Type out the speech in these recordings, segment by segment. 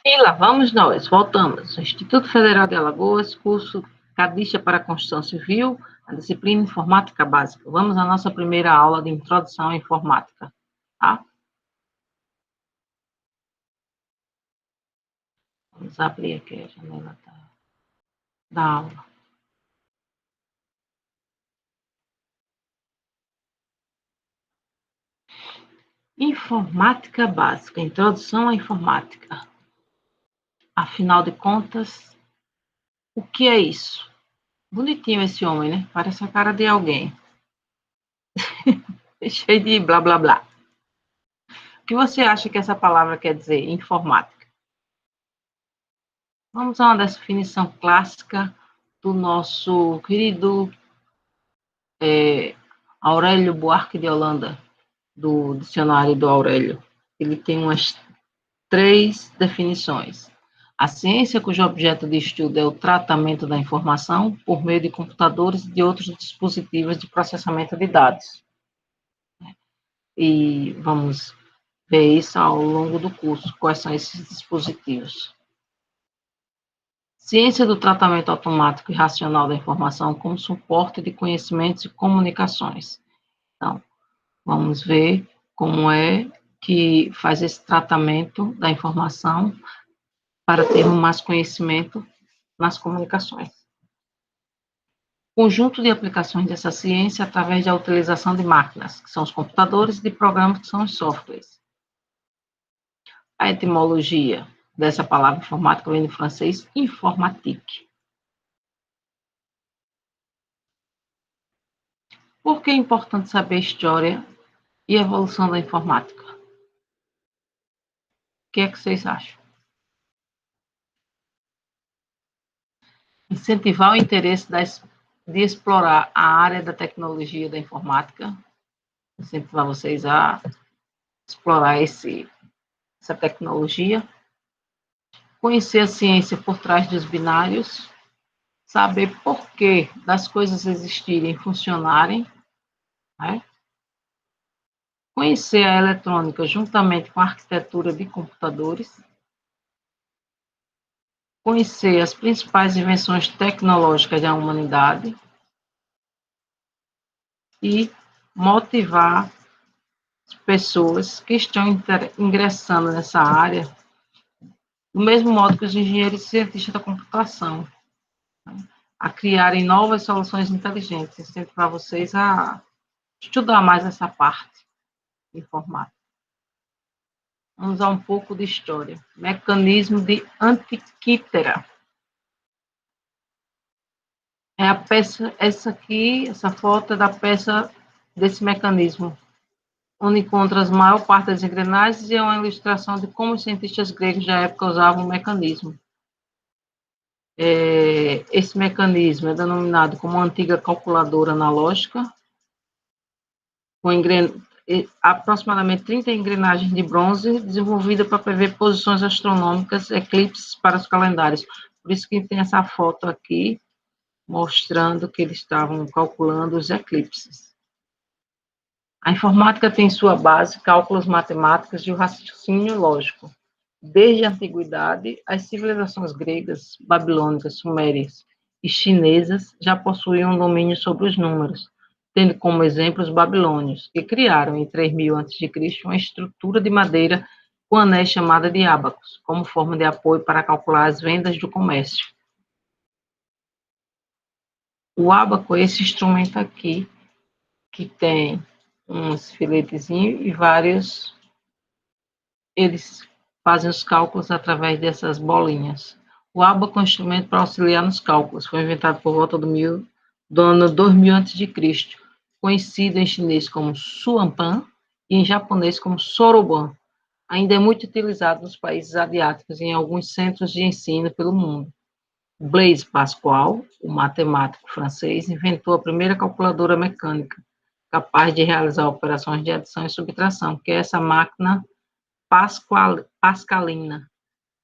E lá vamos nós, voltamos. Instituto Federal de Alagoas, curso Cadixa para Construção Civil, a disciplina Informática Básica. Vamos à nossa primeira aula de Introdução à Informática, tá? Vamos abrir aqui a janela da aula. Informática Básica, Introdução à Informática. Afinal de contas, o que é isso? Bonitinho esse homem, né? Parece a cara de alguém. Cheio de blá, blá, blá. O que você acha que essa palavra quer dizer, informática? Vamos a uma definição clássica do nosso querido Aurélio Buarque de Holanda, do dicionário do Aurélio. Ele tem umas 3 definições. A ciência cujo objeto de estudo é o tratamento da informação por meio de computadores e de outros dispositivos de processamento de dados. E vamos ver isso ao longo do curso, quais são esses dispositivos. Ciência do tratamento automático e racional da informação como suporte de conhecimentos e comunicações. Então, vamos ver como é que faz esse tratamento da informação para termos mais conhecimento nas comunicações. Conjunto de aplicações dessa ciência através da utilização de máquinas, que são os computadores, e de programas, que são os softwares. A etimologia dessa palavra informática vem do francês informatique. Por que é importante saber história e evolução da informática? O que é que vocês acham? Incentivar o interesse de explorar a área da tecnologia da informática, incentivar vocês a explorar essa tecnologia, conhecer a ciência por trás dos binários, saber por que das coisas existirem e funcionarem, né? Conhecer a eletrônica juntamente com a arquitetura de computadores, conhecer as principais invenções tecnológicas da humanidade e motivar as pessoas que estão ingressando nessa área, do mesmo modo que os engenheiros e cientistas da computação, a criarem novas soluções inteligentes, incentivar vocês a estudar mais essa parte de informática. Vamos a um pouco de história. Mecanismo de Antiquítera. É a peça, essa foto é da peça desse mecanismo, onde encontra a maior parte das engrenagens e é uma ilustração de como os cientistas gregos da época usavam o mecanismo. Esse mecanismo é denominado como uma antiga calculadora analógica, com aproximadamente 30 engrenagens de bronze, desenvolvida para prever posições astronômicas, eclipses para os calendários. Por isso que tem essa foto aqui, mostrando que eles estavam calculando os eclipses. A informática tem sua base cálculos matemáticos e o raciocínio lógico. Desde a antiguidade, as civilizações gregas, babilônicas, sumérias e chinesas já possuíam um domínio sobre os números, tendo como exemplo os babilônios, que criaram em 3000 a.C. uma estrutura de madeira com anéis chamada de ábacos, como forma de apoio para calcular as vendas do comércio. O ábaco é esse instrumento aqui, que tem uns filetezinhos e vários, eles fazem os cálculos através dessas bolinhas. O ábaco é um instrumento para auxiliar nos cálculos, foi inventado por volta do ano 2000 a.C., conhecido em chinês como Suanpan e em japonês como Soroban. Ainda é muito utilizado nos países asiáticos e em alguns centros de ensino pelo mundo. Blaise Pascal, o matemático francês, inventou a primeira calculadora mecânica, capaz de realizar operações de adição e subtração, que é essa máquina pascalina,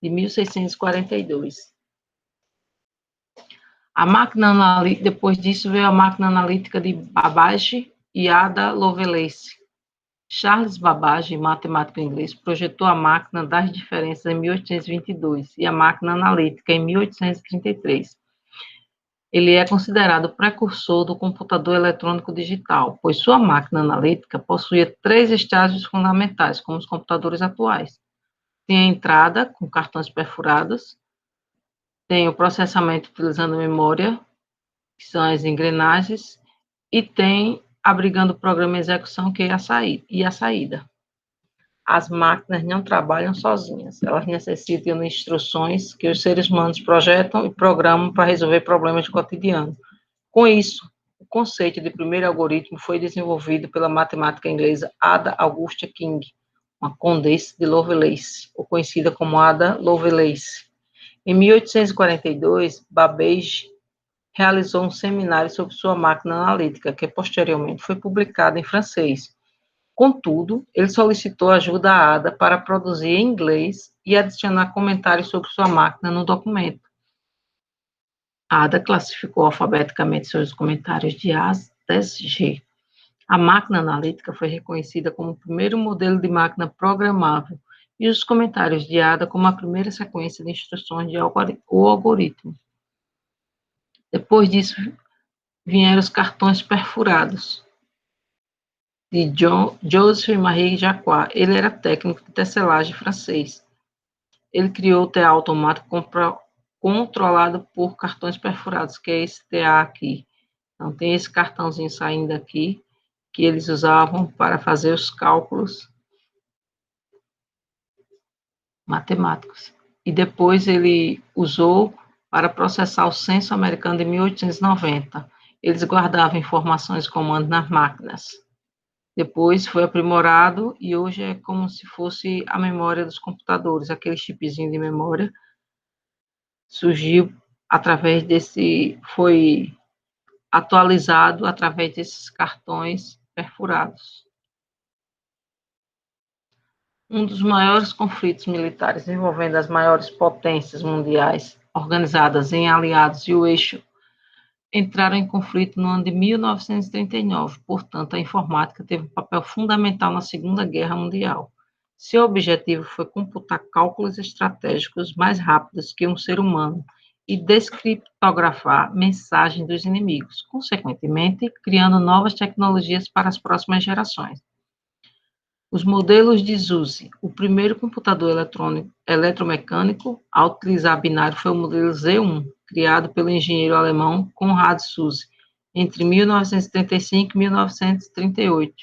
de 1642. A máquina analítica, depois disso veio a máquina analítica de Babbage e Ada Lovelace. Charles Babbage, matemático inglês, projetou a máquina das diferenças em 1822 e a máquina analítica em 1833. Ele é considerado o precursor do computador eletrônico digital, pois sua máquina analítica possuía 3 estágios fundamentais, como os computadores atuais. Tem a entrada, com cartões perfurados, tem o processamento utilizando memória, que são as engrenagens, e tem abrigando o programa de execução, que é a saída. As máquinas não trabalham sozinhas, elas necessitam de instruções que os seres humanos projetam e programam para resolver problemas do cotidiano. Com isso, o conceito de primeiro algoritmo foi desenvolvido pela matemática inglesa Ada Augusta King, uma condessa de Lovelace, ou conhecida como Ada Lovelace. Em 1842, Babbage realizou um seminário sobre sua máquina analítica, que posteriormente foi publicado em francês. Contudo, ele solicitou ajuda a Ada para produzir em inglês e adicionar comentários sobre sua máquina no documento. Ada classificou alfabeticamente seus comentários de A até G. A máquina analítica foi reconhecida como o primeiro modelo de máquina programável e os comentários de Ada como a primeira sequência de instruções de algoritmo. Depois disso, vieram os cartões perfurados, de Joseph-Marie Jacquard. Ele era técnico de tecelagem francês. Ele criou o TA automático controlado por cartões perfurados, que é esse TA aqui. Então, tem esse cartãozinho saindo aqui, que eles usavam para fazer os cálculos matemáticos. E depois ele usou para processar o censo americano de 1890. Eles guardavam informações e comandos nas máquinas. Depois foi aprimorado e hoje é como se fosse a memória dos computadores, aquele chipzinho de memória surgiu através foi atualizado através desses cartões perfurados. Um dos maiores conflitos militares envolvendo as maiores potências mundiais, organizadas em aliados e o eixo, entraram em conflito no ano de 1939. Portanto, a informática teve um papel fundamental na Segunda Guerra Mundial. Seu objetivo foi computar cálculos estratégicos mais rápidos que um ser humano e descriptografar mensagens dos inimigos, consequentemente, criando novas tecnologias para as próximas gerações. Os modelos de SUSE, o primeiro computador eletromecânico a utilizar binário foi o modelo Z1, criado pelo engenheiro alemão Konrad SUSE, entre 1935 e 1938.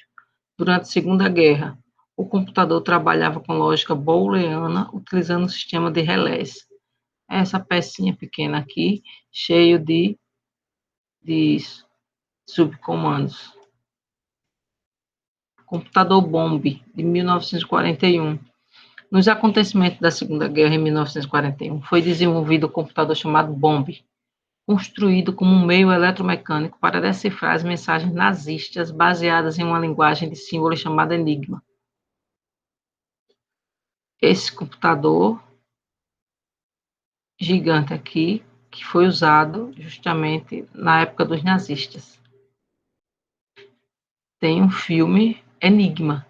Durante a Segunda Guerra, o computador trabalhava com lógica booleana, utilizando um sistema de relés. Essa pecinha pequena aqui, cheio de subcomandos. Computador Bomb, de 1941. Nos acontecimentos da Segunda Guerra, em 1941, foi desenvolvido o computador chamado Bomb, construído como um meio eletromecânico para decifrar as mensagens nazistas baseadas em uma linguagem de símbolos chamada Enigma. Esse computador gigante aqui, que foi usado justamente na época dos nazistas. Tem um filme, Enigma,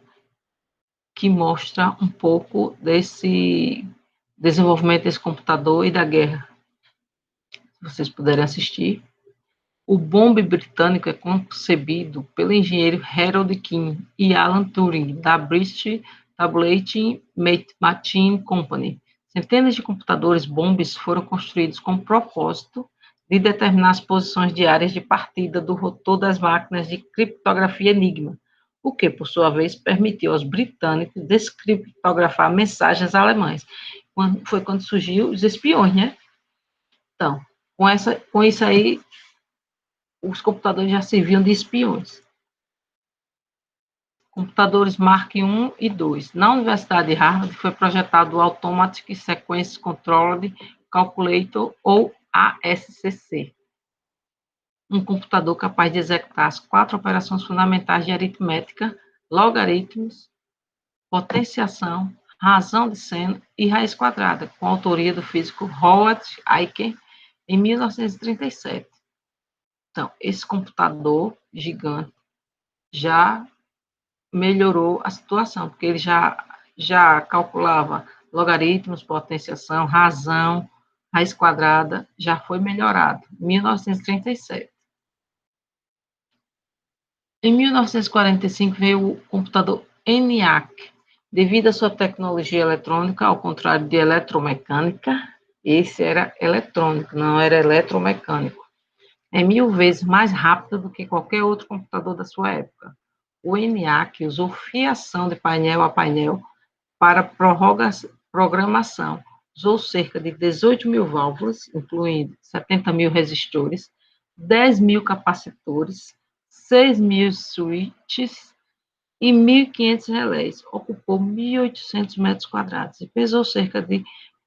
que mostra um pouco desse desenvolvimento desse computador e da guerra. Se vocês puderem assistir. O bombe britânico é concebido pelo engenheiro Harold King e Alan Turing, da British Tabulating Machine Company. Centenas de computadores bombes foram construídos com o propósito de determinar as posições diárias de partida do rotor das máquinas de criptografia Enigma, o que, por sua vez, permitiu aos britânicos descriptografar mensagens alemãs. Foi quando surgiu os espiões, né? Então, com isso aí, os computadores já serviam de espiões. Computadores Mark I e II. Na Universidade de Harvard foi projetado o Automatic Sequence Controlled Calculator, ou ASCC, um computador capaz de executar as 4 operações fundamentais de aritmética, logaritmos, potenciação, razão de seno e raiz quadrada, com autoria do físico Howard Aiken, em 1937. Então, esse computador gigante já melhorou a situação, porque ele já calculava logaritmos, potenciação, razão, raiz quadrada, já foi melhorado, em 1937. Em 1945 veio o computador ENIAC. Devido à sua tecnologia eletrônica, ao contrário de eletromecânica, esse era eletrônico, não era eletromecânico. É 1000 vezes mais rápido do que qualquer outro computador da sua época. O ENIAC usou fiação de painel a painel para programação. Usou cerca de 18 mil válvulas, incluindo 70 mil resistores, 10 mil capacitores, 6 mil switches e 1.500 relés. Ocupou 1.800 metros quadrados e pesou cerca de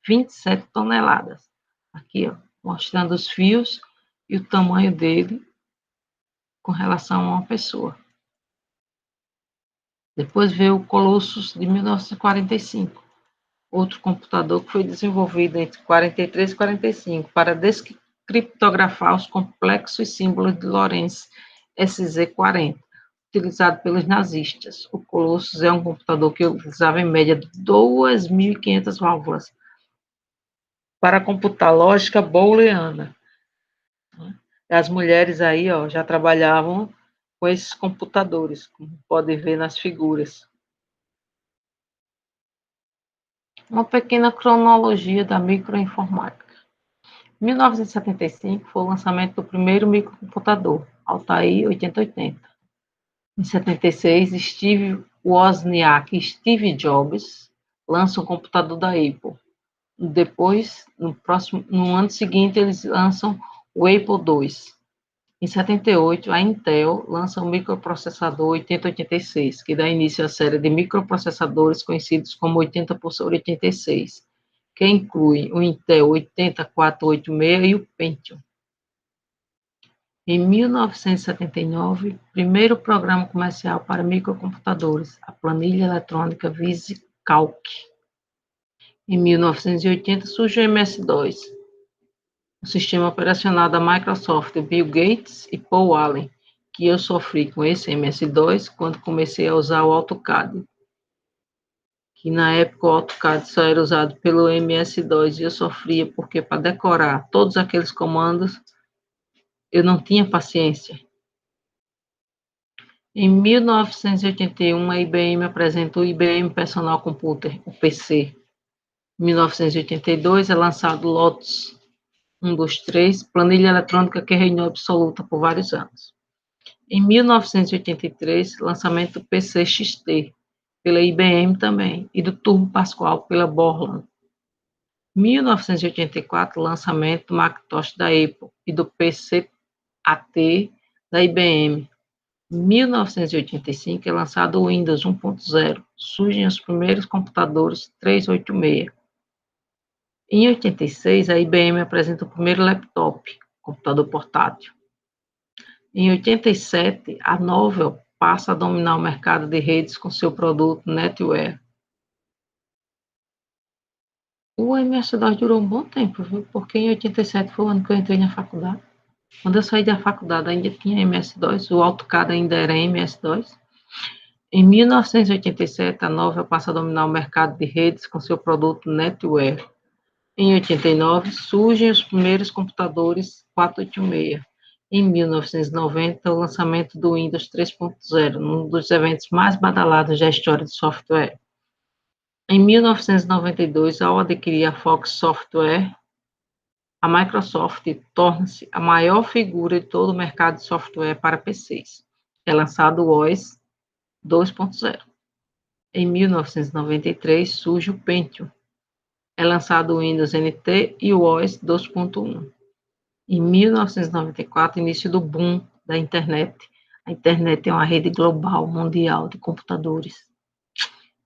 27 toneladas. Aqui, ó, mostrando os fios e o tamanho dele com relação a uma pessoa. Depois veio o Colossus de 1945, outro computador que foi desenvolvido entre 43 e 45 para descriptografar os complexos símbolos de Lorenz SZ40, utilizado pelos nazistas. O Colossus é um computador que utilizava em média 2.500 válvulas para computar lógica booleana. As mulheres aí, ó, já trabalhavam com esses computadores, como pode ver nas figuras. Uma pequena cronologia da microinformática. Em 1975 foi o lançamento do primeiro microcomputador, Altair 8080. Em 76, Steve Wozniak e Steve Jobs lançam o computador da Apple. Depois, no ano seguinte, eles lançam o Apple II. Em 78, a Intel lança o microprocessador 8086, que dá início à série de microprocessadores conhecidos como 80 por 86, que inclui o Intel 80486 e o Pentium. Em 1979, primeiro programa comercial para microcomputadores, a planilha eletrônica VisiCalc. Em 1980, surge o MS-DOS, o sistema operacional da Microsoft, Bill Gates e Paul Allen, que eu sofri com esse MS-DOS quando comecei a usar o AutoCAD, que na época o AutoCAD só era usado pelo MS-DOS e eu sofria porque para decorar todos aqueles comandos eu não tinha paciência. Em 1981, a IBM apresentou o IBM Personal Computer, o PC. Em 1982, é lançado o Lotus 123, planilha eletrônica que reinou absoluta por vários anos. Em 1983, lançamento do PC XT, pela IBM também, e do Turbo Pascal pela Borland. Em 1984, lançamento do Macintosh da Apple e do PC AT da IBM. Em 1985 é lançado o Windows 1.0. Surgem os primeiros computadores 386. Em 86, a IBM apresenta o primeiro laptop, computador portátil. Em 87, a Novell passa a dominar o mercado de redes com seu produto NetWare. O MS-DOS durou um bom tempo, viu? Porque em 87 foi o ano que eu entrei na faculdade. Quando eu saí da faculdade ainda tinha MS-DOS, o AutoCAD ainda era MS-DOS. Em 1987, a Novell passa a dominar o mercado de redes com seu produto NetWare. Em 89, surgem os primeiros computadores 486. Em 1990, o lançamento do Windows 3.0, um dos eventos mais badalados da história do software. Em 1992, ao adquirir a Fox Software, a Microsoft torna-se a maior figura de todo o mercado de software para PCs. É lançado o OS 2.0. Em 1993, surge o Pentium. É lançado o Windows NT e o OS 2.1. Em 1994, início do boom da internet. A internet é uma rede global, mundial de computadores.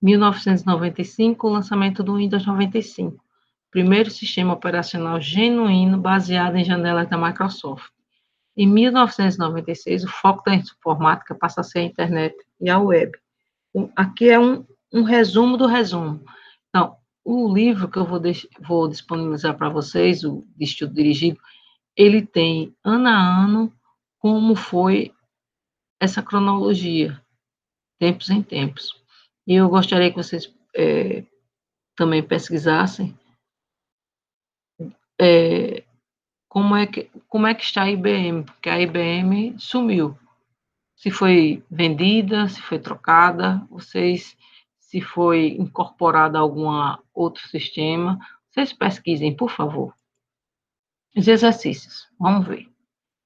1995, o lançamento do Windows 95, primeiro sistema operacional genuíno baseado em janelas da Microsoft. Em 1996, o foco da informática passa a ser a internet e a web. Aqui é um resumo do resumo. Então, o livro que eu vou disponibilizar para vocês, o de estudo dirigido, ele tem, ano a ano, como foi essa cronologia. tempos em tempos. E eu gostaria que vocês também pesquisassem como é que está a IBM, porque a IBM sumiu. Se foi vendida, se foi trocada, se foi incorporada a algum outro sistema. Vocês pesquisem, por favor. Os exercícios, vamos ver.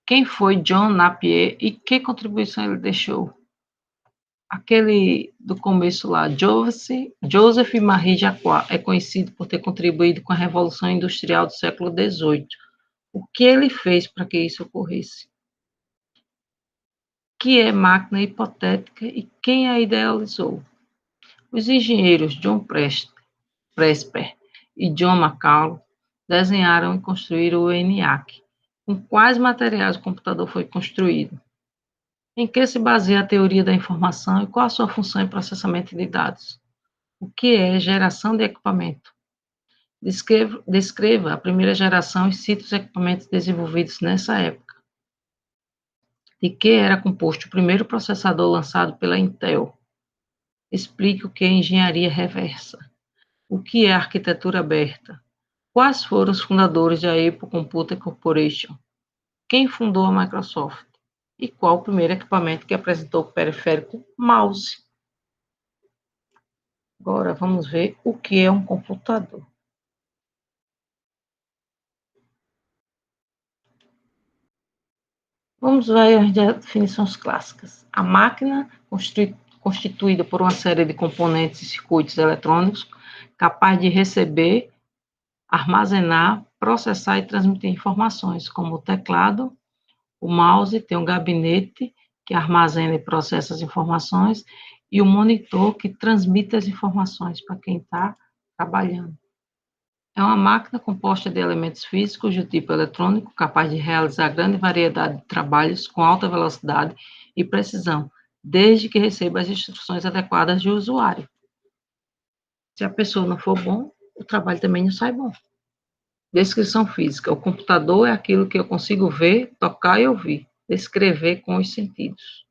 Quem foi John Napier e que contribuição ele deixou? Aquele do começo lá, Joseph Marie Jacquard, é conhecido por ter contribuído com a Revolução Industrial do século XVIII. O que ele fez para que isso ocorresse? Que é máquina hipotética e quem a idealizou? Os engenheiros John Presper e John McCall desenharam e construíram o ENIAC. Com quais materiais o computador foi construído? Em que se baseia a teoria da informação e qual a sua função em processamento de dados? O que é geração de equipamento? Descreva a primeira geração e cite os equipamentos desenvolvidos nessa época. De que era composto o primeiro processador lançado pela Intel? Explique o que é engenharia reversa. O que é arquitetura aberta? Quais foram os fundadores da Apple Computer Corporation? Quem fundou a Microsoft? E qual o primeiro equipamento que apresentou o periférico mouse? Agora vamos ver o que é um computador. Vamos ver as definições clássicas. A máquina, constituída por uma série de componentes e circuitos eletrônicos, capaz de receber, armazenar, processar e transmitir informações, como o teclado, o mouse, tem um gabinete que armazena e processa as informações, e o monitor que transmite as informações para quem está trabalhando. É uma máquina composta de elementos físicos do tipo eletrônico, capaz de realizar grande variedade de trabalhos com alta velocidade e precisão, desde que receba as instruções adequadas do usuário. Se a pessoa não for bom, o trabalho também não sai bom. Descrição física. O computador é aquilo que eu consigo ver, tocar e ouvir. Descrever com os sentidos.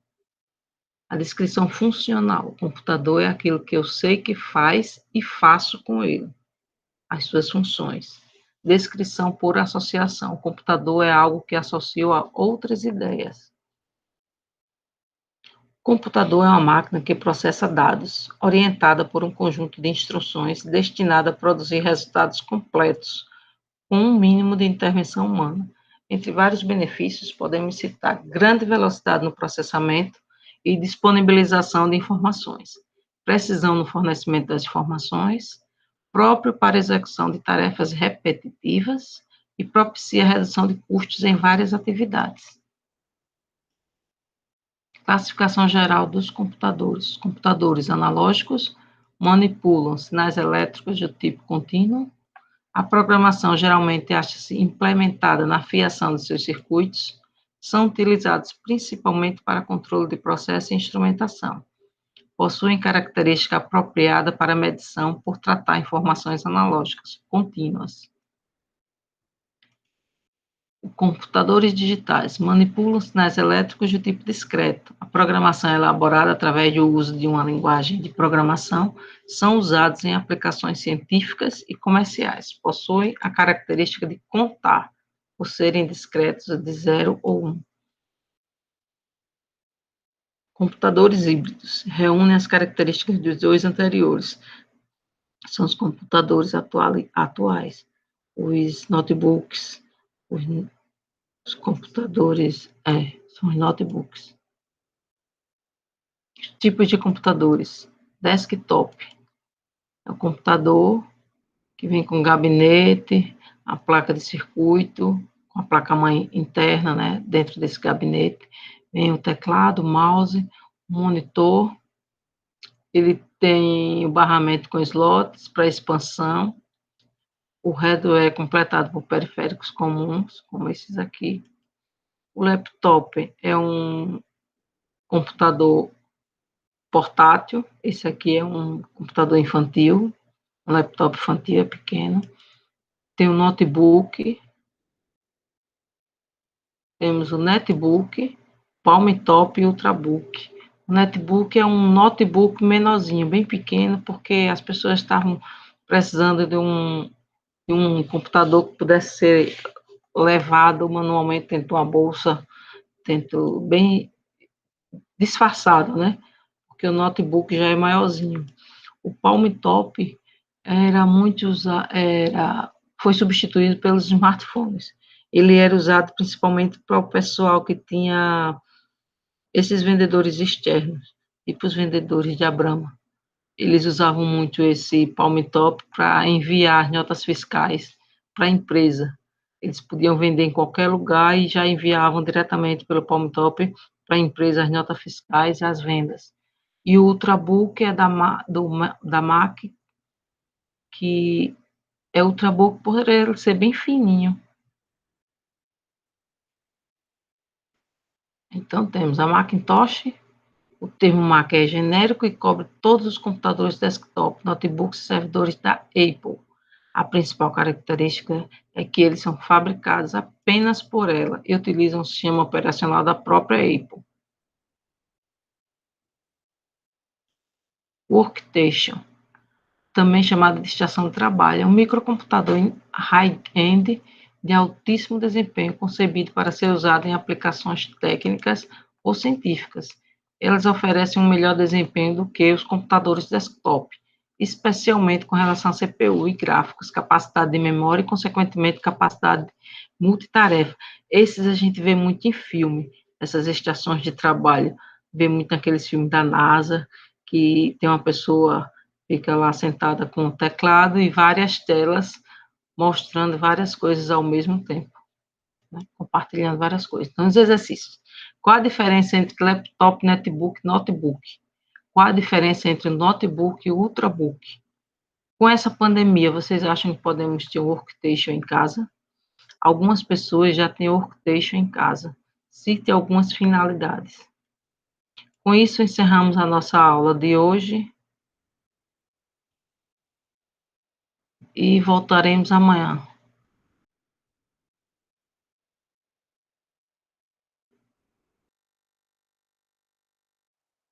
A descrição funcional. O computador é aquilo que eu sei que faz e faço com ele. As suas funções. Descrição por associação. O computador é algo que associo a outras ideias. O computador é uma máquina que processa dados, orientada por um conjunto de instruções destinada a produzir resultados completos, com um mínimo de intervenção humana. Entre vários benefícios, podemos citar grande velocidade no processamento e disponibilização de informações, precisão no fornecimento das informações, próprio para execução de tarefas repetitivas e propicia a redução de custos em várias atividades. Classificação geral dos computadores. Computadores analógicos manipulam sinais elétricos do tipo contínuo. A programação geralmente acha-se implementada na fiação de seus circuitos. São utilizados principalmente para controle de processo e instrumentação. Possuem característica apropriada para medição por tratar informações analógicas contínuas. Computadores digitais manipulam sinais elétricos do tipo discreto. A programação é elaborada através do uso de uma linguagem de programação, são usados em aplicações científicas e comerciais. Possuem a característica de contar, por serem discretos de 0 ou 1. Computadores híbridos reúnem as características dos dois anteriores. São os computadores atuais, os notebooks, os computadores, são os notebooks. Tipos de computadores. Desktop. É o computador que vem com gabinete, a placa de circuito, com a placa-mãe interna, né, dentro desse gabinete. Vem o teclado, o mouse, o monitor. Ele tem o barramento com slots para expansão. O hardware é completado por periféricos comuns, como esses aqui. O laptop é um computador portátil. Esse aqui é um computador infantil, um laptop infantil, é pequeno. Tem o notebook, temos o netbook, palm top e ultrabook. O netbook é um notebook menorzinho, bem pequeno, porque as pessoas estavam precisando de um computador que pudesse ser levado manualmente dentro de uma bolsa, dentro, bem disfarçado, né? Porque o notebook já é maiorzinho. O Palm Top foi substituído pelos smartphones. Ele era usado principalmente para o pessoal que tinha esses vendedores externos, tipo os vendedores de Abrama. Eles usavam muito esse Palm Top para enviar notas fiscais para a empresa. Eles podiam vender em qualquer lugar e já enviavam diretamente pelo Palm Top para a empresa as notas fiscais e as vendas. E o Ultrabook é da Mac, que é Ultrabook por ele ser bem fininho. Então, temos a Macintosh. O termo Mac é genérico e cobre todos os computadores desktop, notebooks e servidores da Apple. A principal característica é que eles são fabricados apenas por ela e utilizam o sistema operacional da própria Apple. Workstation, também chamado de estação de trabalho, é um microcomputador high-end de altíssimo desempenho concebido para ser usado em aplicações técnicas ou científicas. Elas oferecem um melhor desempenho do que os computadores desktop, especialmente com relação a CPU e gráficos, capacidade de memória e, consequentemente, capacidade multitarefa. Esses a gente vê muito em filme, essas estações de trabalho, vê muito naqueles filmes da NASA, que tem uma pessoa fica lá sentada com o teclado e várias telas mostrando várias coisas ao mesmo tempo, né? Compartilhando várias coisas. Então, os exercícios. Qual a diferença entre laptop, netbook e notebook? Qual a diferença entre notebook e ultrabook? Com essa pandemia, vocês acham que podemos ter um workstation em casa? Algumas pessoas já têm workstation em casa. Cite algumas finalidades. Com isso, encerramos a nossa aula de hoje e voltaremos amanhã.